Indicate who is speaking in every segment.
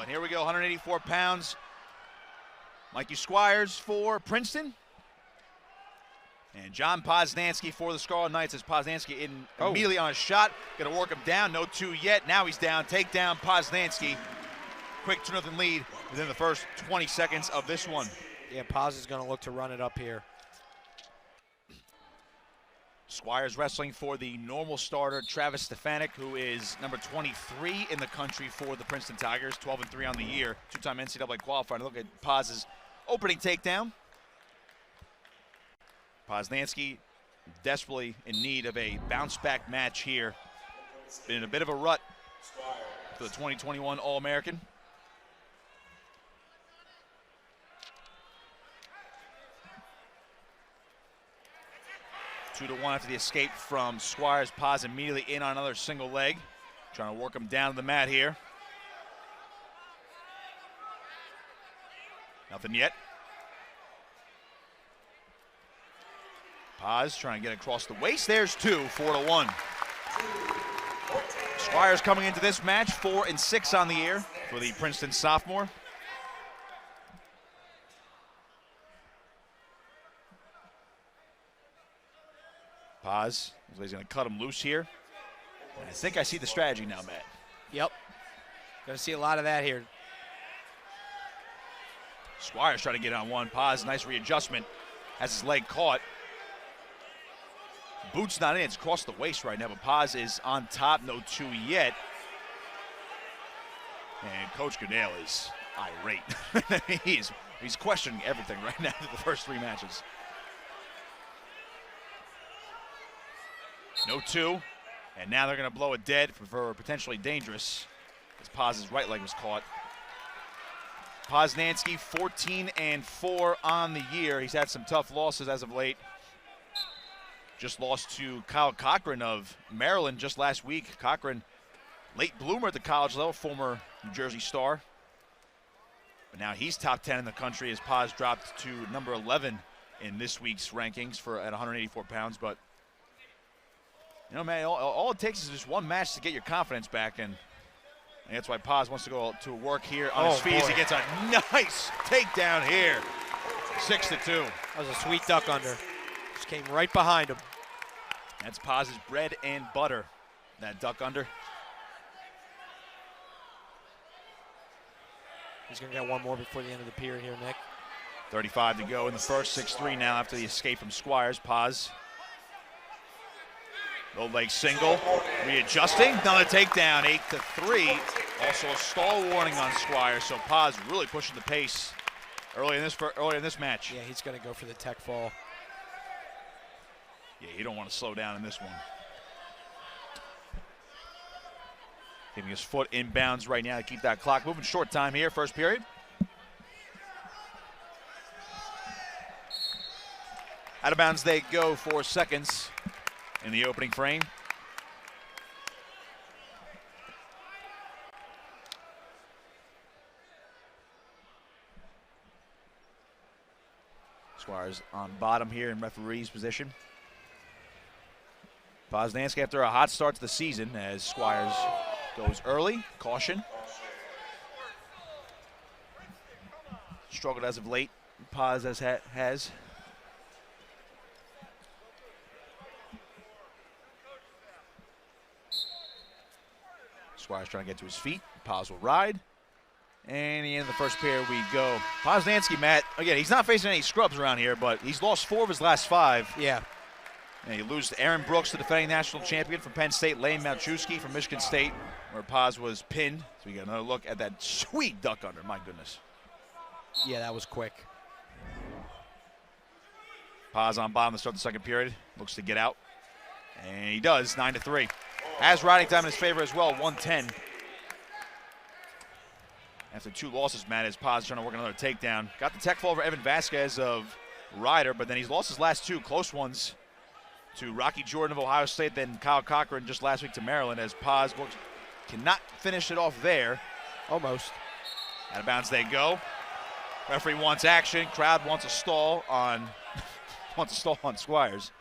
Speaker 1: and here we go, 184 pounds. Mikey Squires for Princeton. And John Poznaski for the Scarlet Knights as Poznaski in immediately on a shot. Going to work him down, no two yet. Now he's down, takedown Poznaski. Quick 2-0 lead within the first 20 seconds of this one.
Speaker 2: Yeah, Poz is going to look to run it up here.
Speaker 1: Squires wrestling for the normal starter, Travis Stefanik, who is number 23 in the country for the Princeton Tigers, 12-3 on the year, two-time NCAA qualifier. Look at Poz's opening takedown. Poznaski desperately in need of a bounce-back match here. Been in a bit of a rut for the 2021 All-American. Two to one after the escape from Squires. Poz immediately in on another single leg. Trying to work him down to the mat here. Nothing yet. Poz trying to get across the waist. There's two, 4-1. Squires coming into this match 4-6 on the year for the Princeton sophomore. Poz, he's going to cut him loose here. And I think I see the strategy now, Matt.
Speaker 2: Yep. Going to see a lot of that here.
Speaker 1: Squires trying to get on one. Poz, nice readjustment. Has his leg caught. Boot's not in, it's across the waist right now, but Poz is on top, no two yet. And Coach Goodale is irate. he's questioning everything right now in the first three matches. No two, and now they're going to blow it dead for potentially dangerous, as Poz's right leg was caught. Poznaski 14-4 on the year. He's had some tough losses as of late. Just lost to Kyle Cochran of Maryland just last week. Cochran, late bloomer at the college level, former New Jersey star. But now he's top 10 in the country as Poz dropped to number 11 in this week's rankings at 184 pounds. But, you know, man, all it takes is just one match to get your confidence back, and that's why Poz wants to go to work here on his feet as he gets a nice takedown here. 6-2.
Speaker 2: That was a sweet duck under. Just came right behind him.
Speaker 1: That's Poz's bread and butter, that duck under.
Speaker 2: He's going to get one more before the end of the period here, Nick.
Speaker 1: 35 to go in the first. 6-3 now after the escape from Squires. Poz. Low leg single. Readjusting. Another takedown. 8-3. Also a stall warning on Squires. So Poz really pushing the pace early in this match.
Speaker 2: Yeah, he's going to go for the tech fall.
Speaker 1: Yeah, you don't want to slow down in this one. Giving his foot inbounds right now to keep that clock moving. Short time here, first period. Out of bounds they go 4 seconds in the opening frame. Squires on bottom here in referee's position. Poznaski after a hot start to the season as Squires goes early. Caution. Struggled as of late. Poz has. Squires trying to get to his feet. Poz will ride. And in the first period we go. Poznaski, Matt, again, he's not facing any scrubs around here, but he's lost 4 of his last 5.
Speaker 2: Yeah.
Speaker 1: And you lose to Aaron Brooks, the defending national champion from Penn State, Lane Malchewski from Michigan State, where Poz was pinned. So we got another look at that sweet duck under, my goodness.
Speaker 2: Yeah, that was quick.
Speaker 1: Poz on bottom to start the second period. Looks to get out. And he does, 9-3. Has riding time in his favor as well, 110. After 2 losses, Matt, as Poz trying to work another takedown. Got the tech fall over Evan Vasquez of Ryder, but then he's lost his last 2 close ones to Rocky Jordan of Ohio State, then Kyle Cochran just last week to Maryland, as Poz cannot finish it off there.
Speaker 2: Almost.
Speaker 1: Out of bounds they go. Referee wants action. Crowd wants a stall on Squires.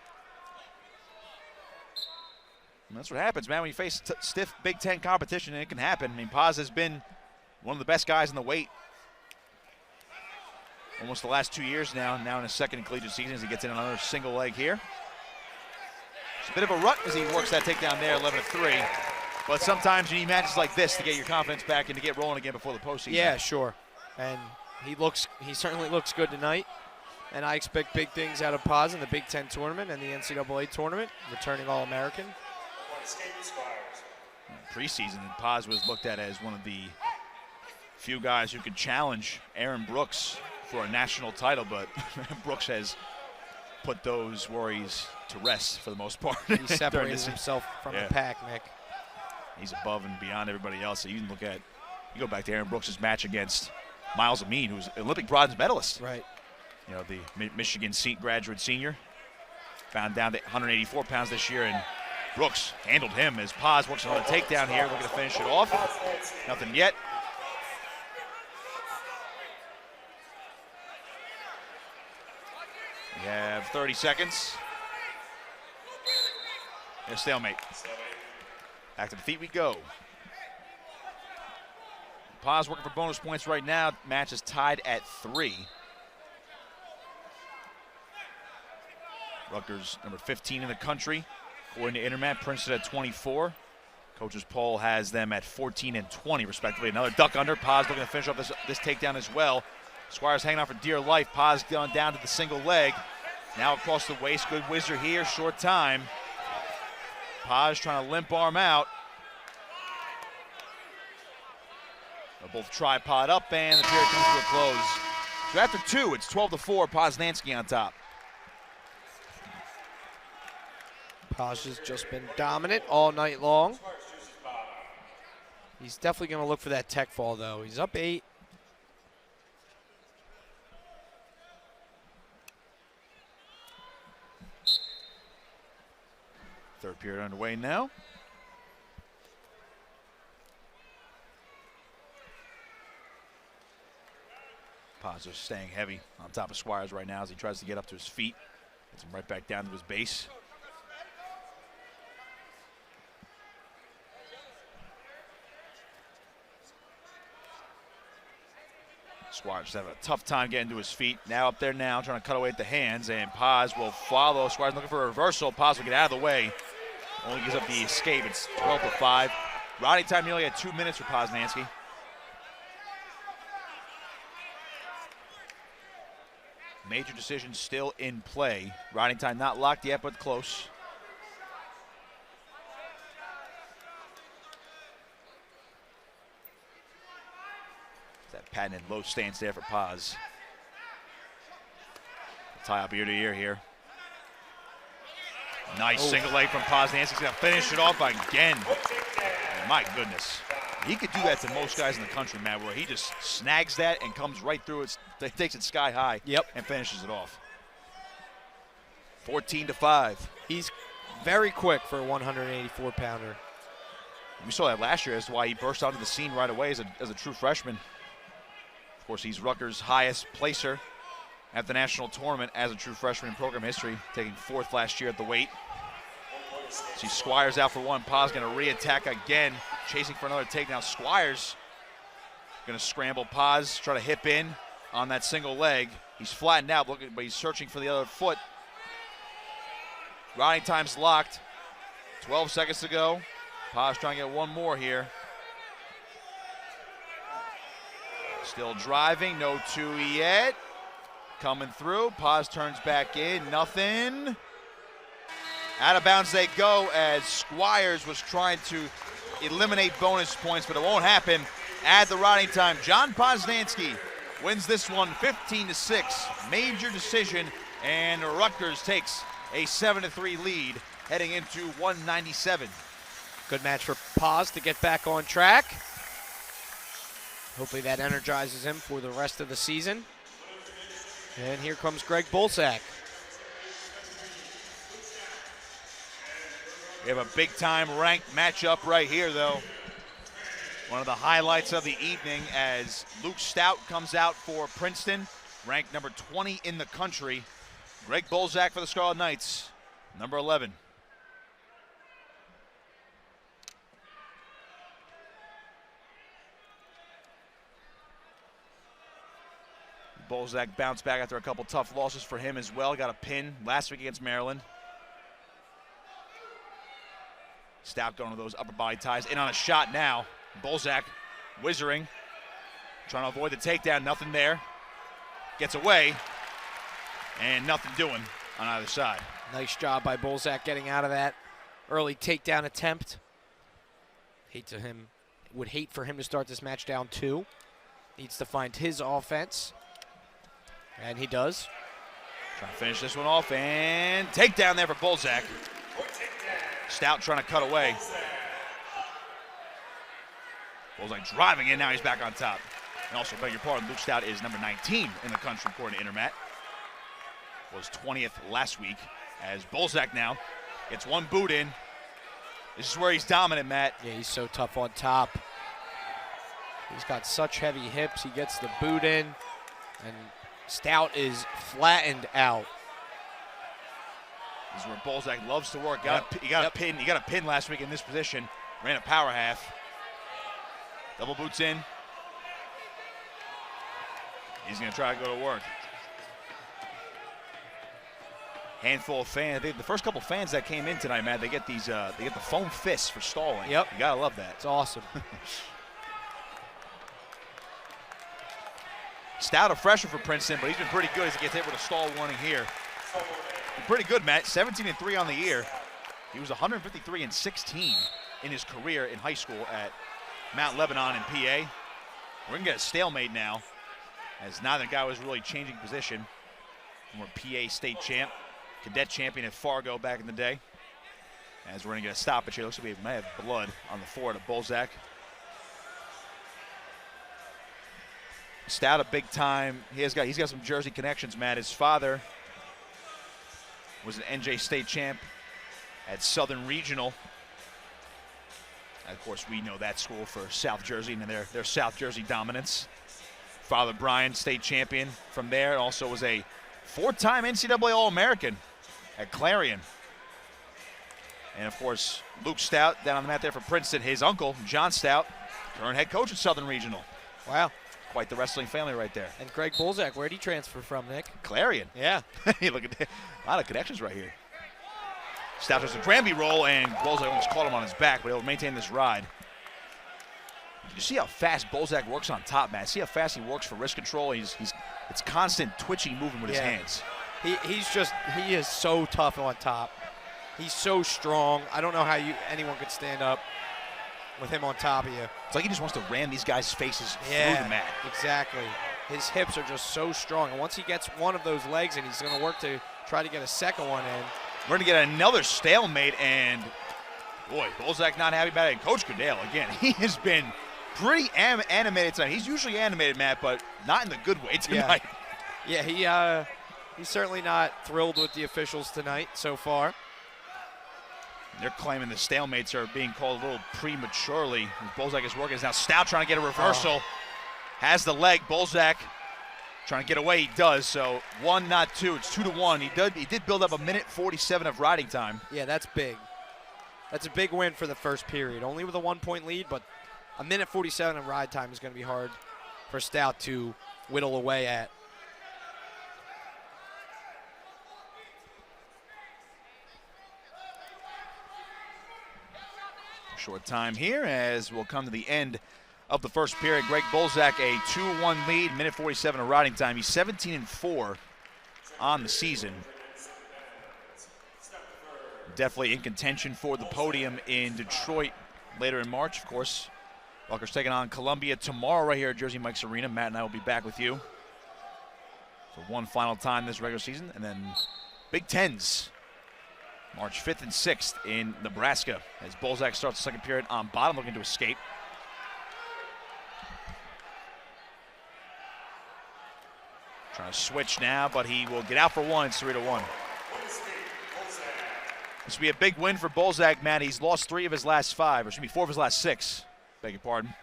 Speaker 1: And that's what happens, man. When you face stiff Big Ten competition, it can happen. I mean, Poz has been one of the best guys in the weight. Almost the last 2 years now in his second collegiate season as he gets in another single leg here. It's a bit of a rut as he works that takedown there, 11-3. But sometimes you need matches like this to get your confidence back and to get rolling again before the postseason.
Speaker 2: Yeah, sure. And he certainly looks good tonight. And I expect big things out of Paz in the Big Ten tournament and the NCAA tournament, returning All-American.
Speaker 1: Preseason, Paz was looked at as one of the few guys who could challenge Aaron Brooks for a national title, but Brooks has put those worries to rest for the most part.
Speaker 2: He separated himself from the pack, Nick.
Speaker 1: He's above and beyond everybody else. So you can go back to Aaron Brooks' match against Miles Amin, who's an Olympic bronze medalist.
Speaker 2: Right.
Speaker 1: You know, the Michigan graduate senior. Found down to 184 pounds this year, and Brooks handled him as Paz works another takedown here, looking to finish it off. Nothing yet. We have 30 seconds. And a stalemate. Back to the feet we go. Paz working for bonus points right now. Match is tied at 3. Rutgers, number 15 in the country. According to Intermat, Princeton at 24. Coach's poll has them at 14 and 20, respectively. Another duck under. Paz looking to finish off this takedown as well. Squires hanging on for dear life. Paz going down to the single leg. Now across the waist. Good whizzer here. Short time. Paz trying to limp arm out. They'll both tripod up, and the period comes to a close. So after 2, it's 12-4. Poznaski on top.
Speaker 2: Paz has just been dominant all night long. He's definitely going to look for that tech fall, though. He's up 8.
Speaker 1: Third period underway now. Paz is staying heavy on top of Squires right now as he tries to get up to his feet. Gets him right back down to his base. Squires having a tough time getting to his feet. Now up there now, trying to cut away at the hands, and Paz will follow. Squires looking for a reversal. Paz will get out of the way. Only gives up the escape. It's 12-5. Riding time nearly at 2 minutes for Poznaski. Major decision still in play. Riding time not locked yet, but close. That patented low stance there for Paz. Tie up ear to ear here. Nice single leg from Poznaski. He's going to finish it off again. My goodness. He could do that to most guys in the country, man, where he just snags that and comes right through it, takes it sky high, and finishes it off. 14-5.
Speaker 2: He's very quick for a 184-pounder.
Speaker 1: We saw that last year as to why he burst onto the scene right away as a true freshman. Of course, he's Rutgers' highest placer at the national tournament as a true freshman in program history, taking 4th last year at the weight. See Squires out for 1. Paz going to re-attack again, chasing for another takedown. Squires going to scramble Paz, try to hip in on that single leg. He's flattened out, but he's searching for the other foot. Riding time's locked. 12 seconds to go. Paz trying to get one more here. Still driving, no 2 yet. Coming through, Paz turns back in, nothing. Out of bounds they go as Squires was trying to eliminate bonus points, but it won't happen. Add the riding time. John Poznaski wins this one 15-6. Major decision, and Rutgers takes a 7-3 lead heading into 197.
Speaker 2: Good match for Paz to get back on track. Hopefully that energizes him for the rest of the season. And here comes Greg Bulsak.
Speaker 1: We have a big-time ranked matchup right here, though. One of the highlights of the evening as Luke Stout comes out for Princeton, ranked number 20 in the country. Greg Bulsak for the Scarlet Knights, number 11. Bulsak bounced back after a couple tough losses for him as well. Got a pin last week against Maryland. Stout going to those upper body ties. In on a shot now. Bulsak whizzering. Trying to avoid the takedown. Nothing there. Gets away. And nothing doing on either side.
Speaker 2: Nice job by Bulsak getting out of that early takedown attempt. Would hate for him to start this match down 2. Needs to find his offense. And he does.
Speaker 1: Trying to finish this one off, and takedown there for Bulsak. Stout trying to cut away. Bulsak driving in, now he's back on top. And also, beg your pardon, Luke Stout is number 19 in the country according to Intermat. Was 20th last week, as Bulsak now gets one boot in. This is where he's dominant, Matt.
Speaker 2: Yeah, he's so tough on top. He's got such heavy hips. He gets the boot in, and Stout is flattened out.
Speaker 1: This is where Bulsak loves to work. He got a pin last week in this position. Ran a power half. Double boots in. He's going to try to go to work. Handful of fans. The first couple fans that came in tonight, Matt, they get these. They get the foam fists for stalling.
Speaker 2: Yep.
Speaker 1: You gotta love that.
Speaker 2: It's awesome.
Speaker 1: Stout a freshman for Princeton, but he's been pretty good as he gets hit with a stall warning here. Pretty good, Matt. 17-3 on the year. He was 153-16 in his career in high school at Mount Lebanon in PA. We're gonna get a stalemate now, as neither guy was really changing position. Former PA state champ, cadet champion at Fargo back in the day. As we're gonna get a stoppage here. Looks like we may have blood on the forehead of Bulsak. Stout a big time. He's got some Jersey connections, Matt. His father was an NJ state champ at Southern Regional. And of course, we know that school for South Jersey and their South Jersey dominance. Father Brian, state champion from there, also was a 4-time NCAA All-American at Clarion. And of course, Luke Stout down on the mat there for Princeton. His uncle, John Stout, current head coach at Southern Regional.
Speaker 2: Wow.
Speaker 1: Quite the wrestling family right there.
Speaker 2: And Greg Bulsak, where'd he transfer from, Nick?
Speaker 1: Clarion.
Speaker 2: Yeah.
Speaker 1: Look at that. A lot of connections right here. Stout does a Granby roll, and Bulsak almost caught him on his back, but he'll maintain this ride. You see how fast Bulsak works on top, Matt. See how fast he works for wrist control. It's constant twitching movement with his hands.
Speaker 2: He is so tough on top. He's so strong. I don't know how anyone could stand up with him on top of you.
Speaker 1: It's like he just wants to ram these guys' faces through the mat.
Speaker 2: Exactly. His hips are just so strong. And once he gets one of those legs in, he's going to work to try to get a second one in.
Speaker 1: We're going to get another stalemate, and boy, Bulsak not happy about it. And Coach Goodale, again, he has been pretty animated tonight. He's usually animated, Matt, but not in the good way tonight.
Speaker 2: Yeah, he's certainly not thrilled with the officials tonight so far.
Speaker 1: They're claiming the stalemates are being called a little prematurely. Bulsak is working. Now Stout trying to get a reversal. Has the leg. Bulsak trying to get away. He does. So 1, not 2. It's 2-1. He did build up a minute 47 of riding time.
Speaker 2: Yeah, that's big. That's a big win for the first period. Only with a 1-point lead, but a minute 47 of ride time is going to be hard for Stout to whittle away at.
Speaker 1: Short time here as we'll come to the end of the first period. Greg Bulsak, a 2-1 lead, minute 47 of riding time. He's 17-4 on the season. Definitely in contention for the podium in Detroit later in March. Of course, Rutgers taking on Columbia tomorrow right here at Jersey Mike's Arena. Matt and I will be back with you for one final time this regular season. And then Big Tens, March 5th and 6th in Nebraska as Bulsak starts the second period on bottom, looking to escape. Trying to switch now, but he will get out for one. It's 3-1. This will be a big win for Bulsak, Matt. He's lost 3 of his last 5, or excuse me, 4 of his last 6. Beg your pardon.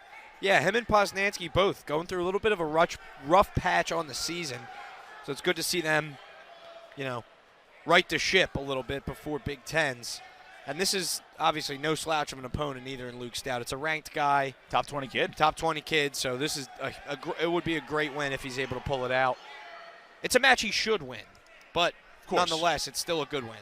Speaker 2: Yeah, him and Poznaski both going through a little bit of a rough patch on the season. So it's good to see them, right the ship a little bit before Big Tens. And this is obviously no slouch of an opponent either in Luke Stout. It's a ranked guy.
Speaker 1: Top 20 kid.
Speaker 2: Top 20 kid, so this is it would be a great win if he's able to pull it out. It's a match he should win, but nonetheless, it's still a good win.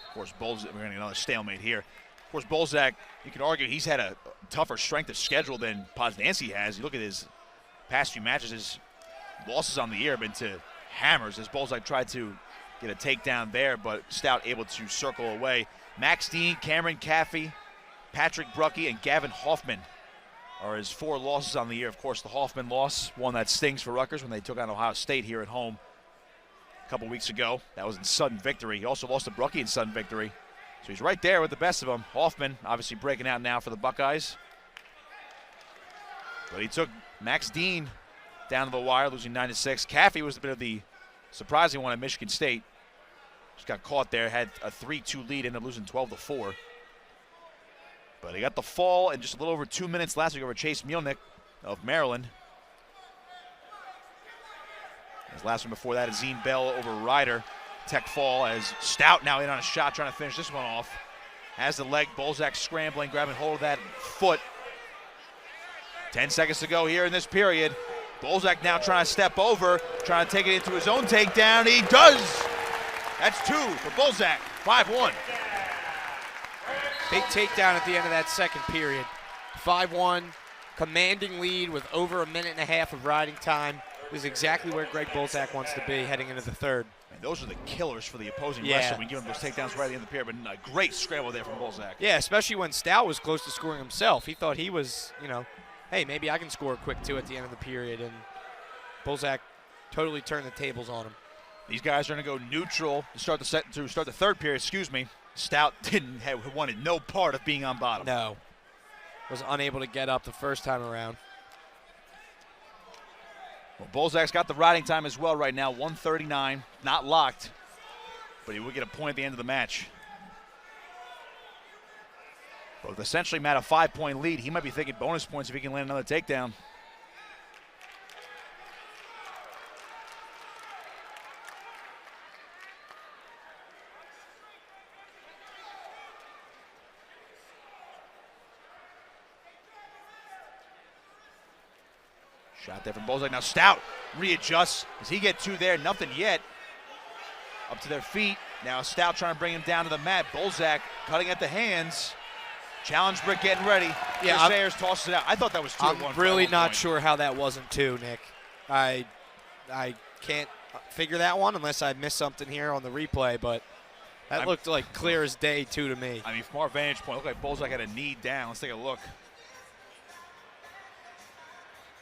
Speaker 1: Of course, we're going to get another stalemate here. Of course, Bulsak, you could argue he's had a tougher strength of schedule than Poznaski has. You look at his past few matches, his losses on the year have been to hammers as Bulsak tried to get a takedown there, but Stout able to circle away. Max Dean, Cameron Caffey, Patrick Bruckey, and Gavin Hoffman are his 4 losses on the year. Of course, the Hoffman loss, one that stings for Rutgers when they took on Ohio State here at home a couple weeks ago. That was in sudden victory. He also lost to Bruckey in sudden victory. So he's right there with the best of them. Hoffman obviously breaking out now for the Buckeyes. But he took Max Dean down to the wire, losing 9-6. Caffey was a bit of the surprising one at Michigan State. Just got caught there, had a 3-2 lead, ended up losing 12-4. But he got the fall in just a little over 2 minutes last week over Chase Mielnick of Maryland. His last one before that is Zine Bell over Ryder. Tech fall as Stout now in on a shot, trying to finish this one off. Has the leg, Bulsak scrambling, grabbing hold of that foot. 10 seconds to go here in this period. Bulsak now trying to step over, trying to take it into his own takedown. He does! That's 2 for Bulsak, 5-1.
Speaker 2: Big takedown at the end of that second period. 5-1, commanding lead with over a minute and a half of riding time. Is exactly where Greg Bulsak wants to be heading into the third.
Speaker 1: And those are the killers for the opposing wrestler when you give him those takedowns right at the end of the period. But a great scramble there from Bulsak.
Speaker 2: Yeah, especially when Stout was close to scoring himself. He thought he was, hey, maybe I can score a quick 2 at the end of the period. And Bulsak totally turned the tables on him.
Speaker 1: These guys are going to go neutral to start the third period. Stout wanted no part of being on bottom.
Speaker 2: No, was unable to get up the first time around.
Speaker 1: Well, Bulsak's got the riding time as well right now, 139, not locked, but he will get a point at the end of the match. But with essentially Matt a 5-point lead, he might be thinking bonus points if he can land another takedown. Shot there from Bulsak. Now Stout readjusts. Does he get 2 there? Nothing yet. Up to their feet. Now Stout trying to bring him down to the mat. Bulsak cutting at the hands. Challenge brick getting ready.
Speaker 2: Yeah,
Speaker 1: Sayers tosses it out. I thought that was 2
Speaker 2: I'm really not sure how that wasn't 2, Nick. I can't figure that one unless I missed something here on the replay, but that looked like clear as day 2 to me.
Speaker 1: I mean, from our vantage point, it looked like Bulsak had a knee down. Let's take a look.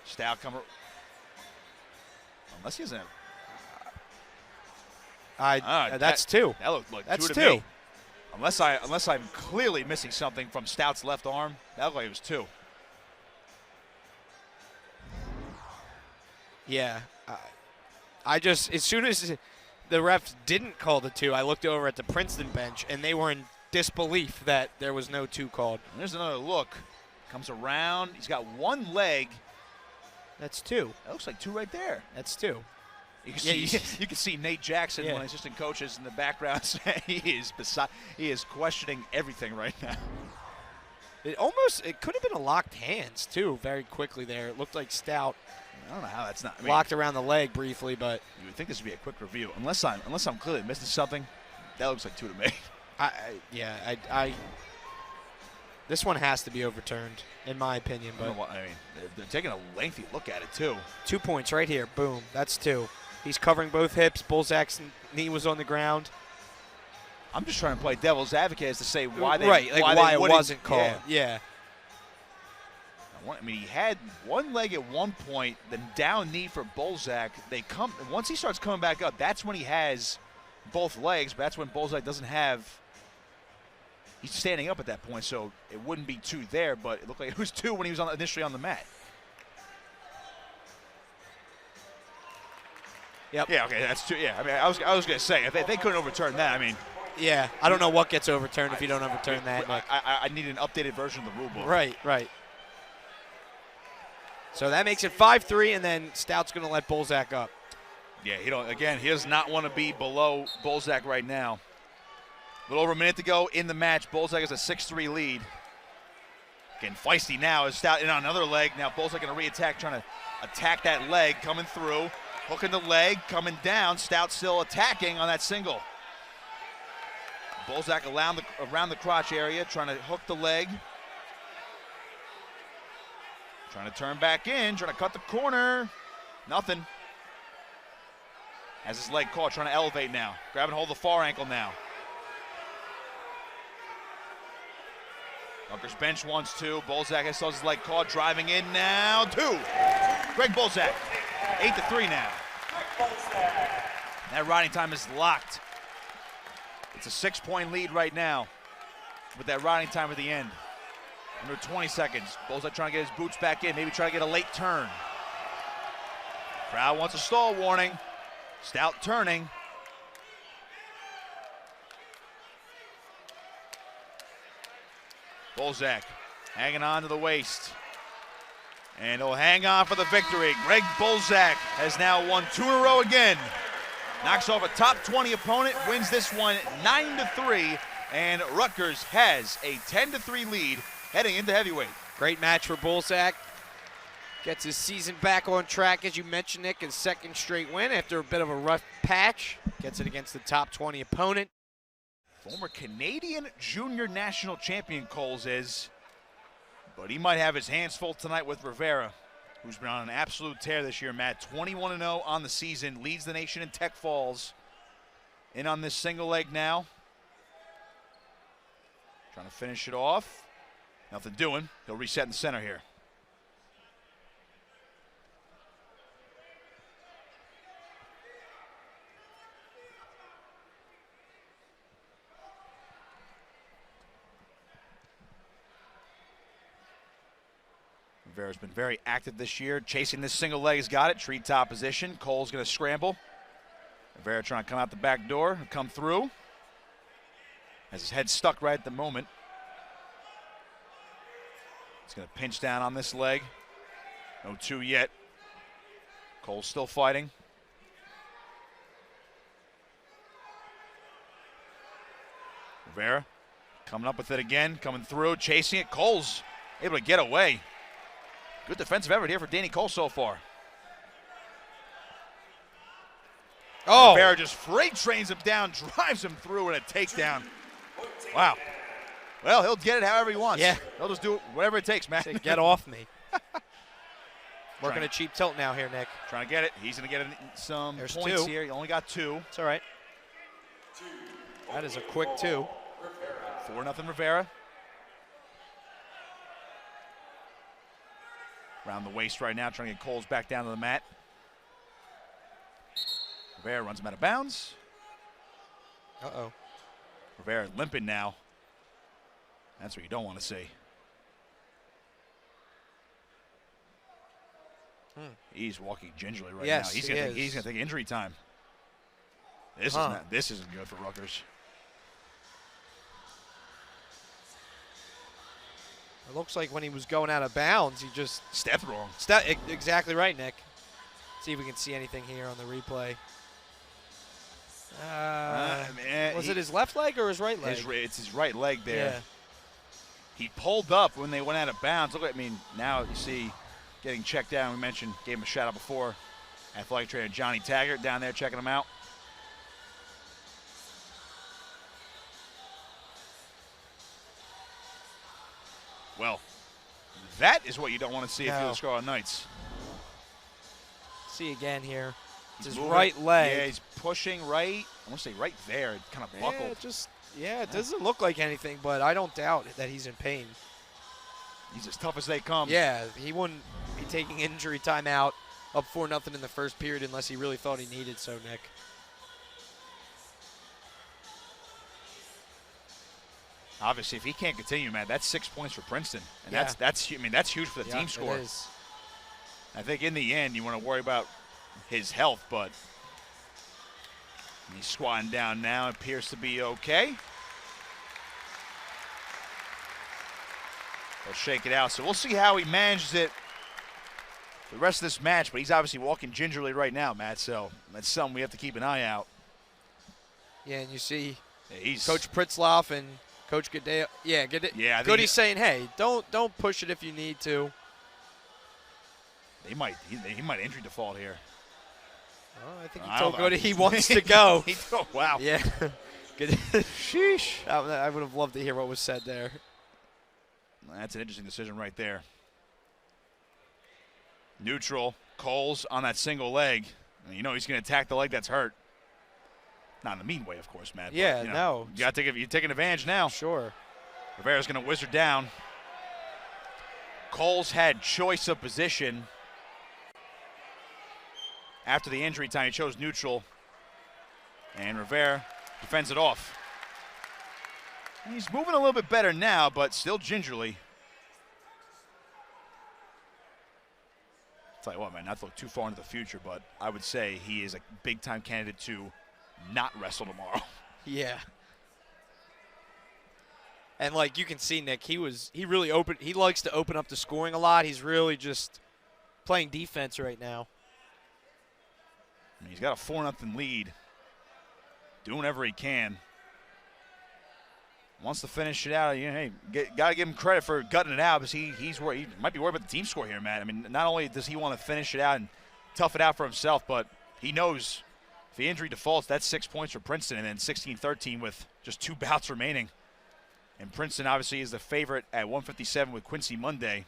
Speaker 1: Stout coming. Unless he doesn't have.
Speaker 2: That's 2.
Speaker 1: That looked like
Speaker 2: that's
Speaker 1: 2 to me. Unless I'm clearly missing something from Stout's left arm, that looked like it was 2.
Speaker 2: Yeah. As soon as the refs didn't call the 2, I looked over at the Princeton bench, and they were in disbelief that there was no 2 called.
Speaker 1: And there's another look. Comes around. He's got 1 leg.
Speaker 2: That's 2.
Speaker 1: That looks like 2 right there.
Speaker 2: That's 2.
Speaker 1: You can see Nate Jackson, one of the assistant coaches in the background, saying he is questioning everything right now.
Speaker 2: It could have been a locked hands too. Very quickly there, it looked like Stout.
Speaker 1: I don't know how that's not
Speaker 2: locked around the leg briefly, but
Speaker 1: you would think this would be a quick review. Unless I'm clearly missing something, that looks like 2 to me.
Speaker 2: This one has to be overturned, in my opinion. But
Speaker 1: they're taking a lengthy look at it too.
Speaker 2: 2 points right here. Boom. That's 2. He's covering both hips. Bulsak's knee was on the ground.
Speaker 1: I'm just trying to play devil's advocate as to say why they
Speaker 2: why it wasn't called. Yeah.
Speaker 1: He had 1 leg at one point, then down knee for Bulsak. Once he starts coming back up, that's when he has both legs. But that's when Bulsak doesn't have. He's standing up at that point, so it wouldn't be 2 there, but it looked like it was 2 when he was initially on the mat.
Speaker 2: Yep.
Speaker 1: Yeah, okay, that's 2. Yeah, I was going to say, if they couldn't overturn that,
Speaker 2: Yeah, I don't know what gets overturned if you don't overturn that.
Speaker 1: I need an updated version of the rule book.
Speaker 2: Right. So that makes it 5-3, and then Stout's going to let Bulsak up.
Speaker 1: Yeah, he does not want to be below Bulsak right now. A little over a minute to go in the match. Bulsak has a 6-3 lead. Getting feisty now. Is Stout in on another leg. Now Bulsak going to re-attack, trying to attack that leg, coming through. Hooking the leg, coming down. Stout still attacking on that single. Bulsak around the crotch area, trying to hook the leg. Trying to turn back in, trying to cut the corner. Nothing. Has his leg caught, trying to elevate now. Grab and hold the far ankle now. Rutgers bench wants 2. Bulsak has his leg caught, driving in now. 2. Greg Bulsak, 8-3 now. That riding time is locked. It's a 6-point lead right now with that riding time at the end. Under 20 seconds. Bulsak trying to get his boots back in, maybe try to get a late turn. Crowd wants a stall warning. Stout turning. Bulsak hanging on to the waist. And he'll hang on for the victory. Greg Bulsak has now won 2 in a row again. Knocks off a top 20 opponent, wins this one 9-3, and Rutgers has a 10-3 lead heading into heavyweight.
Speaker 2: Great match for Bulsak. Gets his season back on track, as you mentioned, Nick, his 2nd straight win after a bit of a rough patch. Gets it against the top 20 opponent.
Speaker 1: Former Canadian junior national champion Coles is, but he might have his hands full tonight with Rivera, who's been on an absolute tear this year, Matt. 21-0 on the season, leads the nation in tech falls. In on this single leg now. Trying to finish it off. Nothing doing. He'll reset in the center here. Rivera's been very active this year, chasing this single leg. He's got it, treetop position. Cole's going to scramble. Rivera trying to come out the back door, come through. Has his head stuck right at the moment. He's going to pinch down on this leg. No 2 yet. Cole's still fighting. Rivera coming up with it again, coming through, chasing it. Cole's able to get away. Good defensive effort here for Danny Cole so far.
Speaker 2: Oh!
Speaker 1: Rivera just freight trains him down, drives him through in a takedown. Wow. Well, he'll get it however he wants.
Speaker 2: Yeah.
Speaker 1: He'll just do it whatever it takes, man.
Speaker 2: Say, get off me. Working a cheap tilt now here, Nick.
Speaker 1: Trying to get it. He's going to get some
Speaker 2: There's
Speaker 1: points
Speaker 2: 2.
Speaker 1: here. He only got 2.
Speaker 2: It's all right. That is a quick 2.
Speaker 1: 4-0 Rivera. Around the waist right now, trying to get Coles back down to the mat. Rivera runs him out of bounds.
Speaker 2: Uh-oh.
Speaker 1: Rivera limping now. That's what you don't want to see. He's walking gingerly right now. He's gonna take injury time. This isn't good for Rutgers.
Speaker 2: It looks like when he was going out of bounds, he just
Speaker 1: stepped wrong.
Speaker 2: Exactly right, Nick. See if we can see anything here on the replay. Was it his left leg or his right leg?
Speaker 1: It's his right leg there.
Speaker 2: Yeah.
Speaker 1: He pulled up when they went out of bounds. Look, now you see getting checked down. We mentioned, gave him a shout out before. Athletic trainer Johnny Taggart down there checking him out. Well, that is what you don't want to see if you're the Scarlet Knights.
Speaker 2: See again here. It's his
Speaker 1: moving,
Speaker 2: right leg.
Speaker 1: Yeah, he's pushing right. I want to say right there. It kind of buckled.
Speaker 2: It doesn't look like anything, but I don't doubt that he's in pain.
Speaker 1: He's as tough as they come.
Speaker 2: Yeah, he wouldn't be taking injury time out up 4-0 in the first period unless he really thought he needed so, Nick.
Speaker 1: Obviously, if he can't continue, man, that's 6 points for Princeton, and that's huge for the team score.
Speaker 2: It is.
Speaker 1: I think in the end, you want to worry about his health, but he's squatting down now. It appears to be okay. He'll shake it out. So we'll see how he manages it for the rest of this match, but he's obviously walking gingerly right now, Matt, so that's something we have to keep an eye out.
Speaker 2: Yeah, and you see
Speaker 1: Yeah,
Speaker 2: Coach Pritzloff and Coach Goodale. Yeah, Goody's saying, hey, don't push it if you need to.
Speaker 1: He might injury default here.
Speaker 2: Oh, I think he told Goody he wants to go.
Speaker 1: Wow.
Speaker 2: Yeah.
Speaker 1: Sheesh.
Speaker 2: I would have loved to hear what was said there.
Speaker 1: That's an interesting decision right there. Neutral. Coles on that single leg. You know he's going to attack the leg that's hurt. Not in the mean way, of course, Matt.
Speaker 2: Yeah,
Speaker 1: but,
Speaker 2: no.
Speaker 1: You're taking advantage now.
Speaker 2: Sure.
Speaker 1: Rivera's going to whizzer down. Coles had choice of position. After the injury time, he chose neutral. And Rivera defends it off. He's moving a little bit better now, but still gingerly. Tell you what, man, not to look too far into the future, but I would say he is a big-time candidate to not wrestle tomorrow.
Speaker 2: Yeah. And like you can see, Nick, he really opened. He likes to open up the scoring a lot. He's really just playing defense right now.
Speaker 1: He's got a 4-0 lead. Doing whatever he can. Wants to finish it out. Hey, got to give him credit for gutting it out because he might be worried about the team score here, Matt. I mean, not only does he want to finish it out and tough it out for himself, but he knows if the injury defaults, that's 6 points for Princeton, and then 16-13 with just 2 bouts remaining. And Princeton obviously is the favorite at 157 with Quincy Monday.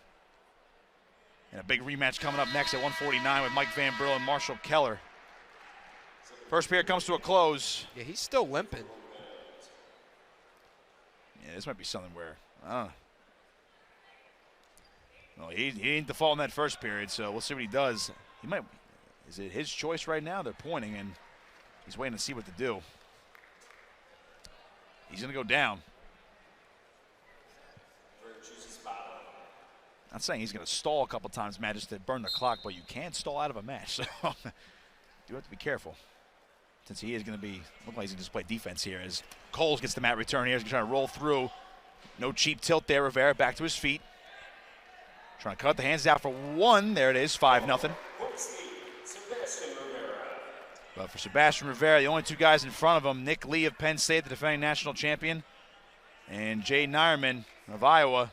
Speaker 1: And a big rematch coming up next at 149 with Mike Van Burl and Marshall Keller. First period comes to a close.
Speaker 2: Yeah, he's still limping.
Speaker 1: Yeah, this might be something where, I don't know. Well, he didn't default in that first period, so we'll see what he does. Is it his choice right now? They're pointing, and he's waiting to see what to do. He's going to go down. Not saying he's going to stall a couple times, Matt, just to burn the clock, but you can't stall out of a match, so you have to be careful. Since he is going to look like he's going to just play defense here as Coles gets the mat return here. He's going to try to roll through. No cheap tilt there. Rivera back to his feet. Trying to cut the hands out for one. There it is, 5-0. But for Sebastian Rivera, the only 2 guys in front of him, Nick Lee of Penn State, the defending national champion, and Jay Nyerman of Iowa.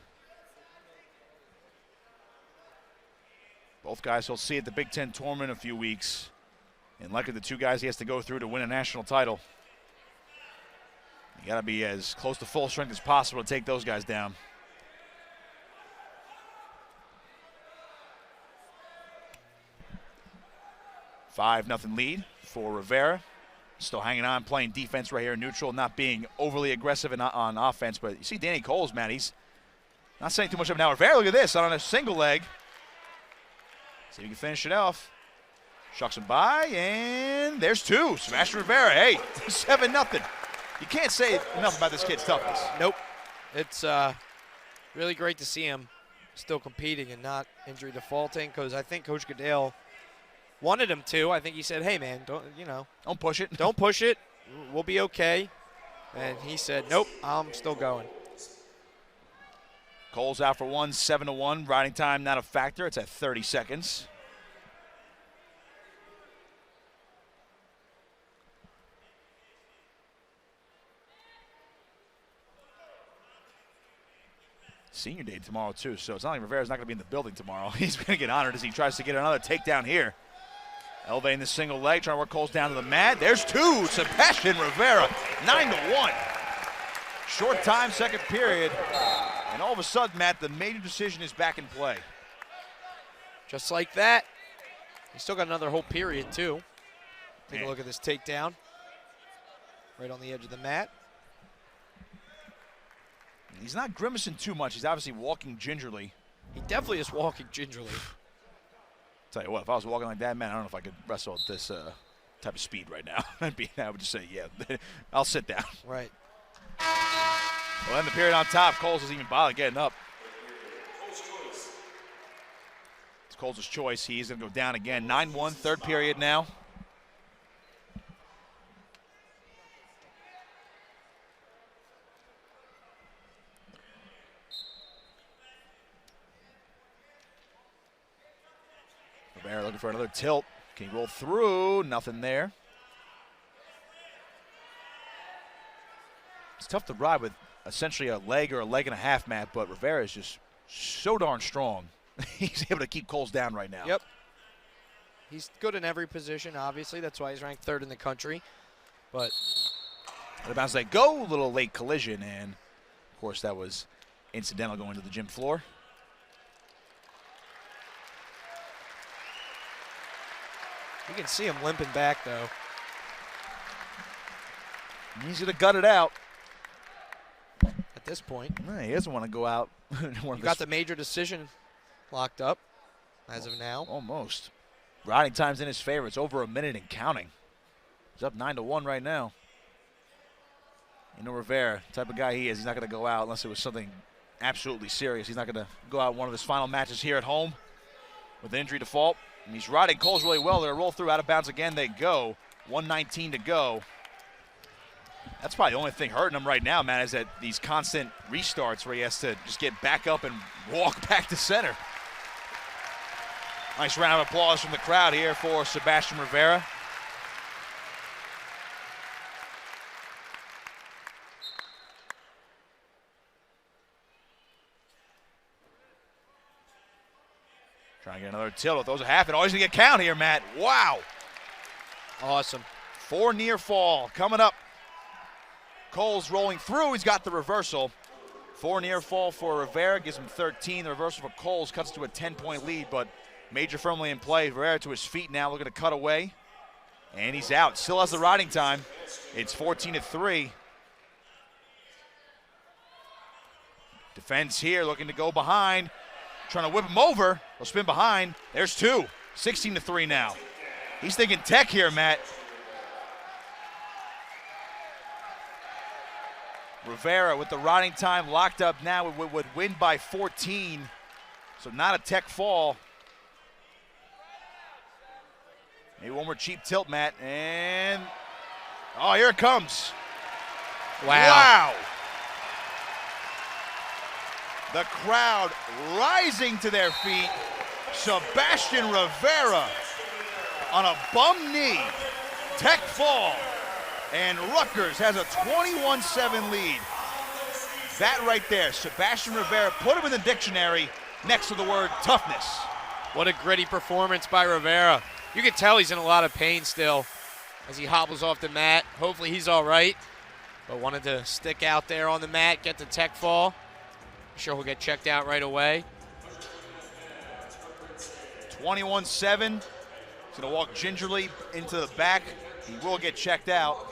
Speaker 1: Both guys he'll see at the Big Ten tournament in a few weeks. And likely the 2 guys he has to go through to win a national title. You got to be as close to full strength as possible to take those guys down. $5-0 lead for Rivera. Still hanging on, playing defense right here, neutral, not being overly aggressive on offense. But you see Danny Coles, man, he's not saying too much of it now. Rivera, look at this, on a single leg. See if he can finish it off. Shucks him by, and there's 2. Sebastian Rivera, hey, 7-0. You can't say enough about this kid's toughness.
Speaker 2: Nope. It's really great to see him still competing and not injury defaulting, because I think Coach Goodale wanted him to. I think he said, hey, man, don't
Speaker 1: push it.
Speaker 2: Don't push it. We'll be okay. And he said, nope, I'm still going.
Speaker 1: Coles out for 1, 7-1. Riding time not a factor. It's at 30 seconds. Senior day tomorrow, too, so it's not like Rivera's not going to be in the building tomorrow. He's going to get honored as he tries to get another takedown here. Elevating the single leg, trying to work Coles down to the mat. There's 2. Sebastian Rivera, 9-1. Short time, second period. And all of a sudden, Matt, the major decision is back in play.
Speaker 2: Just like that. He's still got another whole period, too. Take a look at this takedown. Right on the edge of the mat.
Speaker 1: He's not grimacing too much. He's obviously walking gingerly.
Speaker 2: He definitely is walking gingerly.
Speaker 1: Tell you what, if I was walking like that, man, I don't know if I could wrestle at this type of speed right now. I would just say, yeah, I'll sit down.
Speaker 2: Right.
Speaker 1: Well, then the period on top, Coles doesn't even bother getting up. It's Coles' choice. He's going to go down again. 9-1, third period now. Rivera looking for another tilt. Can he roll through? Nothing there. It's tough to ride with essentially a leg or a leg and a half, Matt, but Rivera is just so darn strong. He's able to keep Coles down right now.
Speaker 2: Yep. He's good in every position, obviously. That's why he's ranked third in the country. But
Speaker 1: out of bounds they go, a little late collision, and of course that was incidental going to the gym floor.
Speaker 2: You can see him limping back, though.
Speaker 1: He's going to gut it out.
Speaker 2: At this point.
Speaker 1: No, he doesn't want to go out.
Speaker 2: You got the major decision locked up as of now.
Speaker 1: Almost. Riding time's in his favor. It's over a minute and counting. He's up 9-1 right now. You know Rivera, the type of guy he is, he's not going to go out unless it was something absolutely serious. He's not going to go out one of his final matches here at home with an injury default. And he's riding Coles really well. They're roll through, out of bounds again. They go. 1:19 to go. That's probably the only thing hurting him right now, man, is that these constant restarts where he has to just get back up and walk back to center. Nice round of applause from the crowd here for Sebastian Rivera. Trying to get another tilt. Those are half. And always going to get count here, Matt. Wow.
Speaker 2: Awesome.
Speaker 1: 4 near fall coming up. Coles rolling through. He's got the reversal. 4 near fall for Rivera. Gives him 13. The reversal for Coles cuts to a 10-point lead, but Major firmly in play. Rivera to his feet now, looking to cut away. And he's out. Still has the riding time. It's 14-3. Defense here, looking to go behind. Trying to whip him over. He'll spin behind. There's 2. 16-3 now. He's thinking tech here, Matt. Rivera with the riding time locked up now would win by 14. So not a tech fall. Maybe one more cheap tilt, Matt. And, oh, here it comes.
Speaker 2: Wow.
Speaker 1: The crowd rising to their feet. Sebastian Rivera on a bum knee. Tech fall. And Rutgers has a 21-7 lead. That right there, Sebastian Rivera, put him in the dictionary next to the word toughness.
Speaker 2: What a gritty performance by Rivera. You can tell he's in a lot of pain still as he hobbles off the mat. Hopefully he's all right, but wanted to stick out there on the mat, get the tech fall. I'm sure he'll get checked out right away.
Speaker 1: 21-7. He's going to walk gingerly into the back. He will get checked out.